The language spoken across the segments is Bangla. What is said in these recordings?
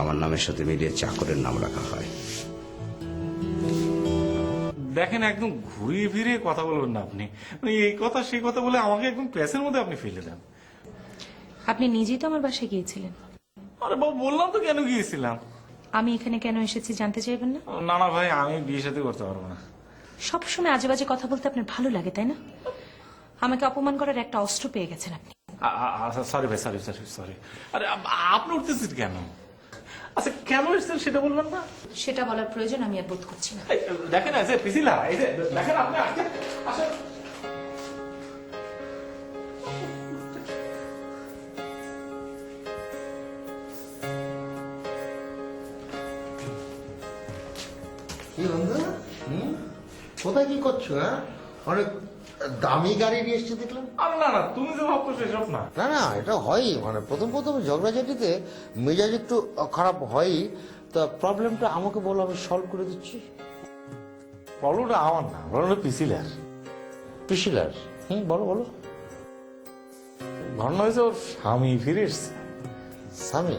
আমার নামের সাথে মিলিয়ে চাকরের নাম রাখা হয়। দেখেন, একদম ঘুরিয়ে ফিরিয়ে কথা বলবেন না আপনি। মানে এই কথা সেই কথা বলে আমাকে একদম প্রেসের মধ্যে আপনি ফেলে দেন। আপনি নিজেই তো আমার বাসায় গিয়েছিলেন। আরে বাবু, বললাম তো কেন গিয়েছিলাম। আমি এখানে কেন এসেছি জানতে চাইবেন না? না না ভাই, আমি বিয়ে সাথে করতে পারবো না। সবসময় আজে বাজে কথা বলতে আপনার ভালো লাগে, তাই না? আমাকে অপমান করার একটা অস্ত্র পেয়ে গেছেন আপনি। সরি ভাই, সরি সরি সরি। আরে আপনি উঠতেছেন কেন? আচ্ছা, কেন এসেছেন সেটা বলবেন না? সেটা বলার প্রয়োজন আমি আর বোধ করছি না। এই, দেখেন এই যে পিছিলা, এই যে দেখেন আপনি আসেন। কি বন্ধু, কোথায় কি করছো? হ্যাঁ, অনেক দামি গাড়ি নিয়ে এসছে দেখলাম। আরে না না, তুমি যে ভাবতো সেসব না। না না, এটা হয়ই, মানে প্রথম প্রথম ঝগড়াঝাটিতে মেজাজ একটু খারাপ হয়ই। তা প্রবলেমটা আমাকে বলো, আমি সলভ করে দিচ্ছি। প্রবলেমটা আমার না, প্রবলেমটা পিছিলার। পিসিলার? বলো বলো। ঘটনা হয়েছে, ওর স্বামী ফিরে এসছে। স্বামী?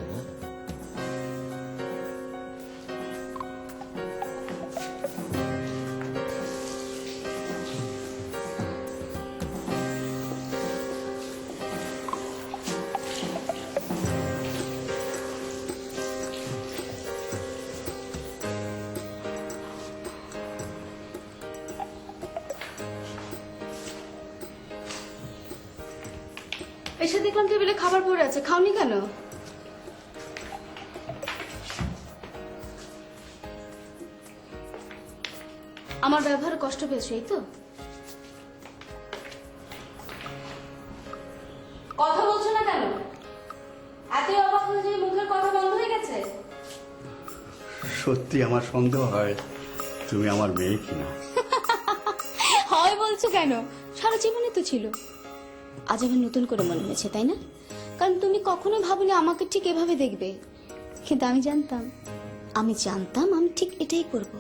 এসে দেখলাম টেবিলে খাবার পড়ে আছে, খাওনি কেন? আমার ব্যবহারে কষ্ট পেয়েছো, এই তো? কথা বলছো না কেন? এতই অবাক হয়ে যে মুখের কথা বন্ধ হয়ে গেছে? সত্যি আমার সন্দেহ হয় তুমি আমার মেয়ে কিনা। হয় বলছো কেন? সারা জীবনে তো ছিল, আজ আমার নতুন করে মনে হয়েছে, তাই না? কারণ তুমি কখনো ভাবনি আমাকে ঠিক এভাবে দেখবে, কিন্তু আমি জানতাম আমি ঠিক এটাই করব।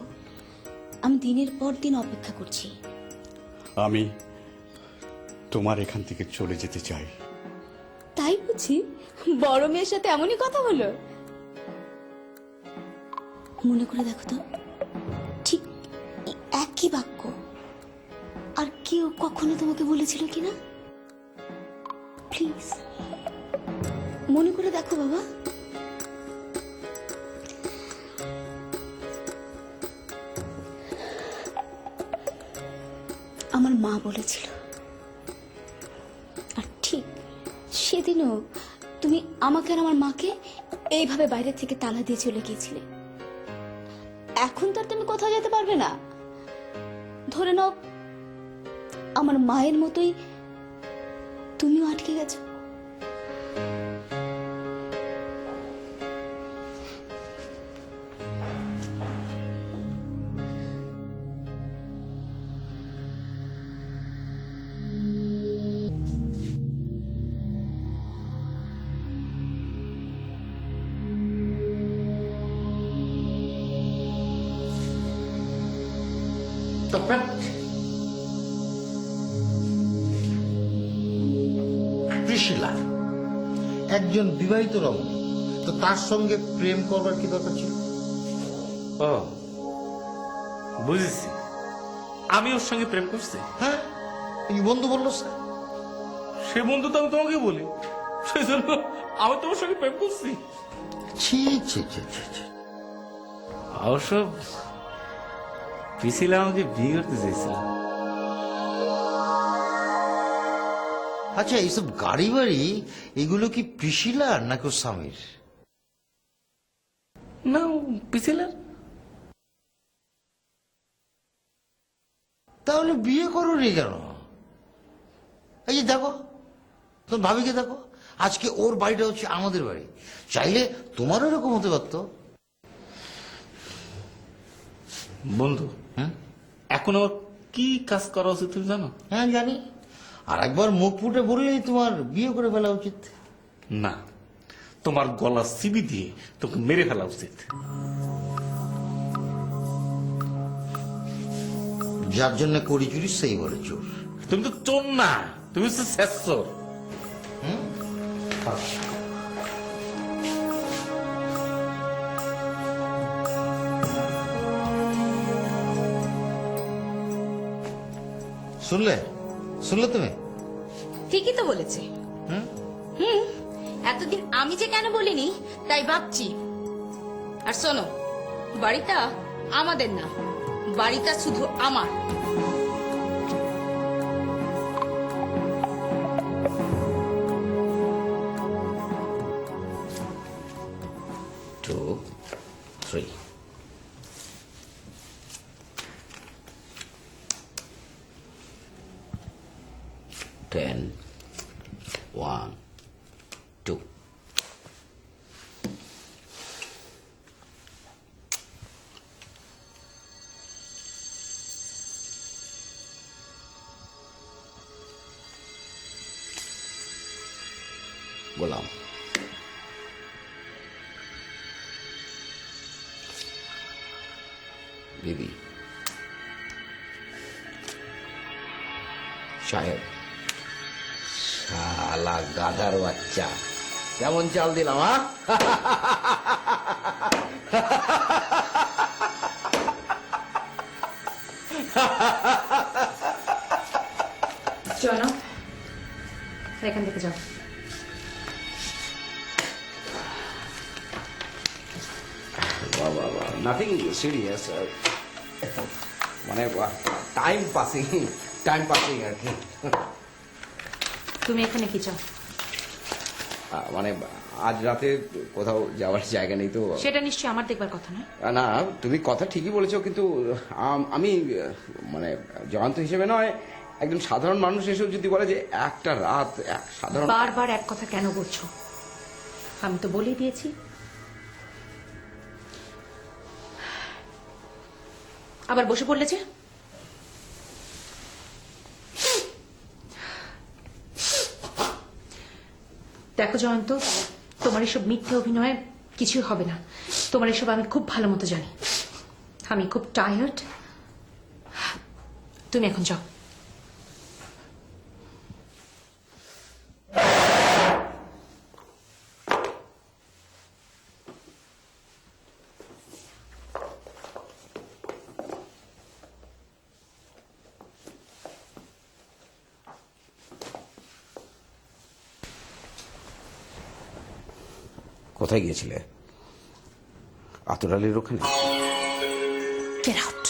আমি দিনের পর দিন অপেক্ষা করছি। আমি তোমার এখান থেকে চলে যেতে চাই। তাই বুঝি? বড় মেয়ের সাথে এমনই কথা হলো? মনে করে দেখো তো, ঠিক এই একই বাক্য আর কেউ কখনো তোমাকে বলেছিল কিনা? প্লিজ মনে করে দেখো বাবা। আমার মা বলেছিল, আর ঠিক সেদিনও তুমি আমাকে আর আমার মাকে এইভাবে বাইরে থেকে তালা দিয়ে চলে গিয়েছিলে। এখন তো আর তুমি কোথাও যেতে পারবে না। ধরে নাও আমার মায়ের মতোই তুমিও আটকে গেছো। প্রিশিলা একজন বিবাহিত রমণী, তো তার সঙ্গে প্রেম করবার কি দরকার ছিল? ও বুঝেছি, আমি ওর সঙ্গে প্রেম করছি। হ্যাঁ, এই বন্ধু বললো স্যার। সে বন্ধু তো আমি তোমাকে বলি, সেই জন্য আমি তোমার সঙ্গে প্রেম করছি। ছি ছি ছি ছি ছি। অবশ্য পিছিলা আমাকে বিয়ে করতে চেয়েছিল। আচ্ছা, এইসব গাড়ি বাড়ি এগুলো কি প্রিশিলার নাকি ওর স্বামীর? না, পিছিলার। তাহলে বিয়ে করোনি কেন? এই যে দেখো, তোর ভাবিকে দেখো, আজকে ওর বাড়িটা হচ্ছে আমাদের বাড়ি। চাইলে তোমারও এরকম হতে পারতো। বন্ধু, হ্যাঁ এখন আমার কি কাজ করা উচিত তুমি জানো? হ্যাঁ জানি, আর একবার মুখ ফুটে বললেই তোমার বিয়ে করে ফেলা উচিত। না, তোমার গলা চিবি দিয়ে তোকে মেরে ফেলা উচিত। যার জন্য করি চুরি সেই বলে চোর। তুমি তো চোর না, তুমি হচ্ছে শেষ চোর। শুনলে শুনলে তুমি? ঠিকই তো বলেছে। হুম, এতদিন আমি যে কেন বলিনি তাই ভাবছি। আর শোনো, বাড়িটা আমাদের না, বাড়িটা শুধু আমার। Two, three. Ten, one, two. গোলাম, বিবি, সাহেব। শালা গাধার বাচ্চা, কেমন চাল দিলাম? চলো এখান থেকে যাও। নাথিং সিরিয়াস, মানে টাইম পাসিং আর কি। তুমি এখানে কি চাও? মানে আজ রাতে কোথাও যাওয়ার জায়গা নেই তো? সেটা নিশ্চয়ই আমার দেখবার কথা নয়। না, তুমি কথা ঠিকই বলেছো, কিন্তু আমি মানে জয়ন্ত হিসেবে নয়, একজন সাধারণ মানুষ এসব যদি বলে যে একটা রাত এক সাধারণ। বারবার এক কথা কেন বলছো? আমি তো বলেই দিয়েছি। আবার বসে পড়লে যে? দেখো জয়ন্ত, তোমার এসব মিথ্যে অভিনয়ে কিছুই হবে না। তোমার এসব আমি খুব ভালো মতো জানি। আমি খুব টায়ার্ড, তুমি এখন যাও। কোথায় গিয়েছিলে? আতর আলীর ওখানে? Get out.